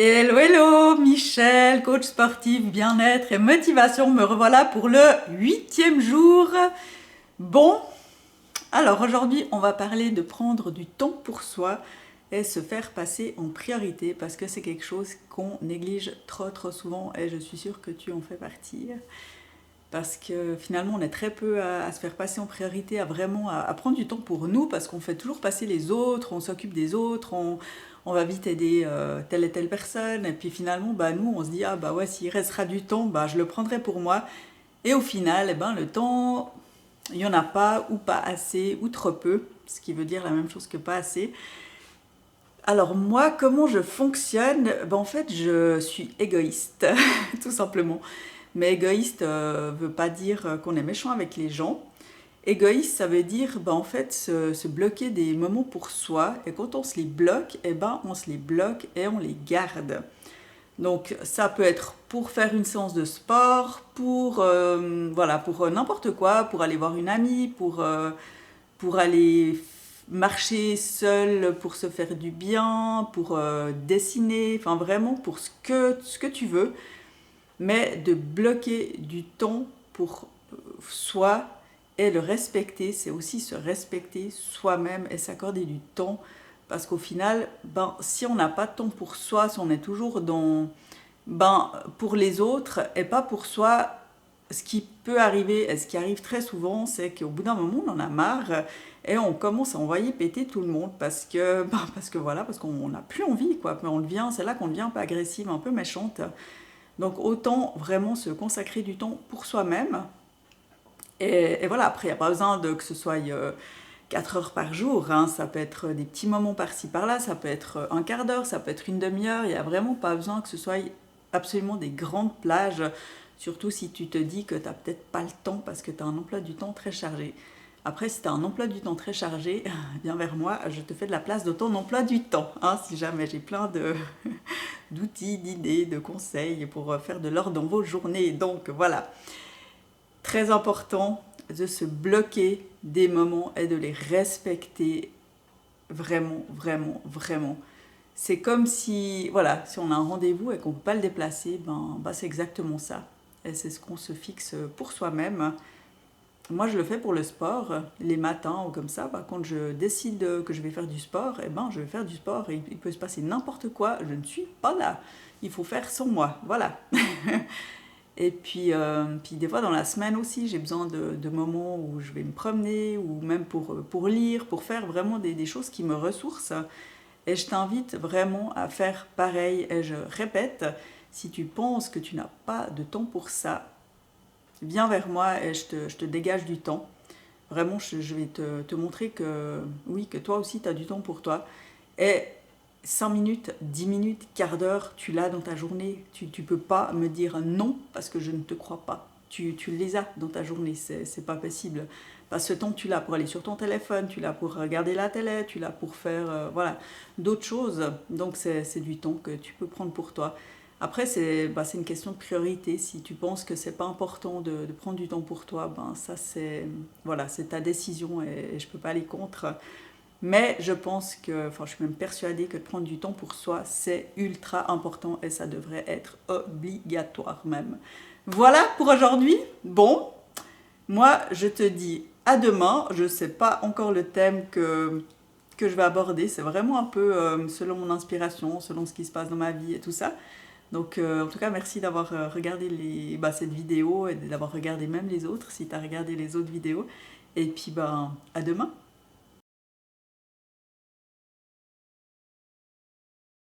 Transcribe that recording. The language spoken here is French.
Hello, hello, Michel, coach sportif, bien-être et motivation. Me revoilà pour le 8e jour. Bon, alors aujourd'hui, on va parler de prendre du temps pour soi et se faire passer en priorité parce que c'est quelque chose qu'on néglige trop souvent et je suis sûre que tu en fais partie. Parce que finalement, on est très peu à se faire passer en priorité, à prendre du temps pour nous, parce qu'on fait toujours passer les autres, on s'occupe des autres, on va vite aider telle et telle personne, et puis finalement, bah, nous, on se dit, ah bah ouais, s'il restera du temps, bah, je le prendrai pour moi. Et au final, eh ben, le temps, il n'y en a pas, ou pas assez, ou trop peu, ce qui veut dire la même chose que pas assez. Alors moi, comment je fonctionne? Ben, en fait, je suis égoïste, tout simplement. Mais égoïste veut pas dire qu'on est méchant avec les gens. Égoïste, ça veut dire ben, en fait se bloquer des moments pour soi. Et quand on se les bloque, eh ben, on se les bloque et on les garde. Donc ça peut être pour faire une séance de sport, voilà, pour n'importe quoi, pour aller voir une amie, pour aller marcher seul, pour se faire du bien, pour dessiner, enfin vraiment pour ce que tu veux, mais de bloquer du temps pour soi et le respecter, c'est aussi se respecter soi-même et s'accorder du temps. Parce qu'au final, ben, si on n'a pas de temps pour soi, si on est toujours pour les autres et pas pour soi, ce qui peut arriver, et ce qui arrive très souvent, c'est qu'au bout d'un moment, on en a marre et on commence à envoyer péter tout le monde parce qu'on n'a plus envie, quoi. Mais c'est là qu'on devient un peu agressive, un peu méchante. Donc autant vraiment se consacrer du temps pour soi-même. Et voilà, après, il n'y a pas besoin que ce soit 4 heures par jour, hein. Ça peut être des petits moments par-ci par-là, ça peut être un quart d'heure, ça peut être une demi-heure. Il n'y a vraiment pas besoin que ce soit absolument des grandes plages, surtout si tu te dis que tu n'as peut-être pas le temps parce que tu as un emploi du temps très chargé. Après, si tu as un emploi du temps très chargé, viens vers moi, je te fais de la place de ton emploi du temps, hein, si jamais j'ai plein d'outils, d'idées, de conseils pour faire de l'ordre dans vos journées. Donc voilà, très important de se bloquer des moments et de les respecter vraiment. C'est comme si, voilà, si on a un rendez-vous et qu'on ne peut pas le déplacer, c'est exactement ça. Et c'est ce qu'on se fixe pour soi-même. Moi, je le fais pour le sport, les matins ou comme ça. Quand je décide que je vais faire du sport, je vais faire du sport. Et il peut se passer n'importe quoi, je ne suis pas là. Il faut faire sans moi, voilà. Et puis des fois dans la semaine aussi, j'ai besoin de moments où je vais me promener, ou même pour lire, pour faire vraiment des choses qui me ressourcent. Et je t'invite vraiment à faire pareil. Et je répète, si tu penses que tu n'as pas de temps pour ça, viens vers moi et je te dégage du temps. Vraiment, je vais te montrer que oui, que toi aussi, tu as du temps pour toi. Et 5 minutes, 10 minutes, quart d'heure, tu l'as dans ta journée. Tu ne peux pas me dire non parce que je ne te crois pas. Tu les as dans ta journée, c'est pas possible. Parce que ce temps, tu l'as pour aller sur ton téléphone, tu l'as pour regarder la télé, tu l'as pour faire voilà, d'autres choses. Donc c'est du temps que tu peux prendre pour toi. Après, c'est une question de priorité. Si tu penses que c'est pas important de prendre du temps pour toi, ça c'est ta décision et je peux pas aller contre. Mais je pense je suis même persuadée que de prendre du temps pour soi, c'est ultra important et ça devrait être obligatoire même. Voilà pour aujourd'hui. Bon, moi je te dis à demain. Je ne sais pas encore le thème que je vais aborder. C'est vraiment un peu selon mon inspiration, selon ce qui se passe dans ma vie et tout ça. Donc en tout cas, merci d'avoir regardé cette vidéo et d'avoir regardé même les autres, si tu as regardé les autres vidéos. Et puis à demain.